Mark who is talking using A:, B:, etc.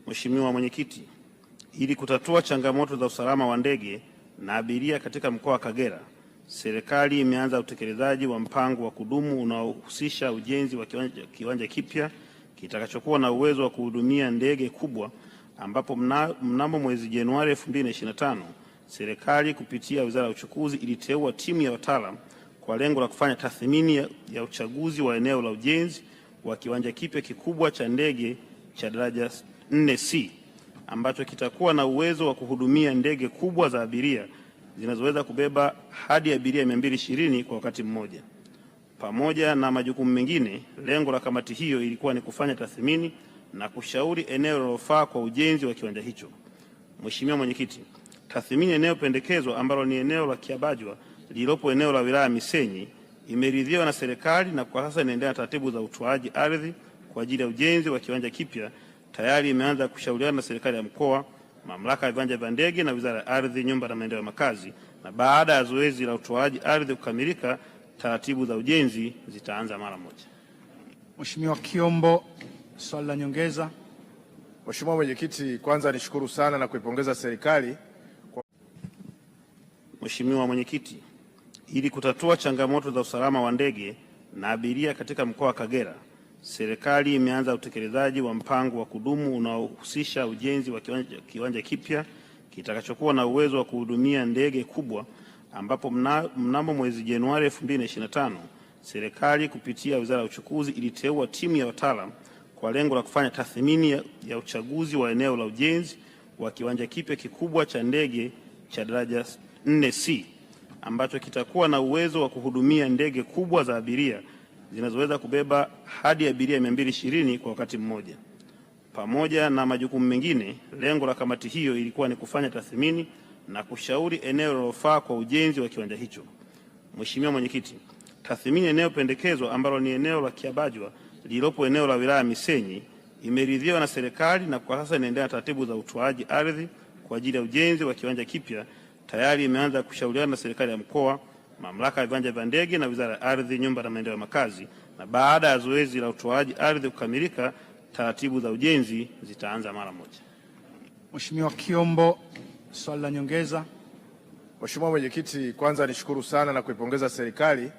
A: Mheshimiwa Mwenyekiti, ili kutatua changamoto za usalama wa ndege na abiria katika mkoa wa Kagera, serikali imeanza utekelezaji wa mpango wa kudumu unaohusisha ujenzi wa kiwanja kipya kitakachokuwa na uwezo wa kuhudumia ndege kubwa, ambapo mnamo mwezi Januari 2025 serikali kupitia Wizara ya Uchukuzi iliteua timu ya wataalamu kwa lengo la kufanya tathmini ya uchaguzi wa eneo la ujenzi wa kiwanja kipya kikubwa cha ndege cha daraja 4C ambacho kitakuwa na uwezo wa kuhudumia ndege kubwa za abiria zinazoweza kubeba hadi abiria 220 kwa wakati mmoja. Pamoja na majukumu mengine, lengo la kamati hiyo ilikuwa ni kufanya tathmini na kushauri eneo linalofaa kwa ujenzi wa kiwanja hicho. Mheshimiwa Mwenyekiti, tathmini eneo pendekezwa ambalo ni eneo la Kiabajwa lililopo eneo la wilaya Misenyi imeridhiwa na serikali na kwa sasa inaendelea na taratibu za utoaji ardhi kwa ajili ya ujenzi wa kiwanja kipya. Tayari imeanza kushauriana na serikali ya mkoa, mamlaka ya viwanja vya ndege na Wizara ya Ardhi, Nyumba na Maendeleo ya Makazi, na baada ya zoezi la utoaji ardhi kukamilika, taratibu za ujenzi zitaanza mara moja.
B: Mheshimiwa Kiombo, swali la nyongeza.
C: Mheshimiwa Mwenyekiti, kwanza nishukuru sana na kuipongeza serikali kwa...
A: Mheshimiwa Mwenyekiti, ili kutatua changamoto za usalama wa ndege na abiria katika mkoa wa Kagera, serikali imeanza utekelezaji wa mpango wa kudumu unaohusisha ujenzi wa kiwanja kipya kitakachokuwa na uwezo wa kuhudumia ndege kubwa, ambapo mnamo mwezi Januari 2025 serikali kupitia Wizara ya Uchukuzi iliteua timu ya wataalamu kwa lengo la kufanya tathmini ya uchaguzi wa eneo la ujenzi wa kiwanja kipya kikubwa cha ndege cha daraja 4C ambacho kitakuwa na uwezo wa kuhudumia ndege kubwa za abiria zinazoweza kubeba hadi abiria 220 kwa wakati mmoja. Pamoja na majukumu mengine, lengo la kamati hiyo ilikuwa ni kufanya tathmini na kushauri eneo linalofaa kwa ujenzi wa kiwanja hicho. Mheshimiwa Mwenyekiti, tathmini eneo pendekezwa ambalo ni eneo la Kiabajwa lililopo eneo la wilaya Misenyi imeridhiwa na serikali na kwa sasa inaendelea na taratibu za utoaji ardhi kwa ajili ya ujenzi wa kiwanja kipya. Tayari imeanza kushauriana na serikali ya mkoa, mamlaka ya viwanja vya ndege na Wizara ya Ardhi, Nyumba na Maendeleo ya Makazi, na baada ya zoezi la utoaji ardhi kukamilika, taratibu za ujenzi zitaanza mara moja.
B: Mheshimiwa Kiombo, swali la nyongeza.
C: Mheshimiwa Mwenyekiti, kwanza nishukuru sana na kuipongeza serikali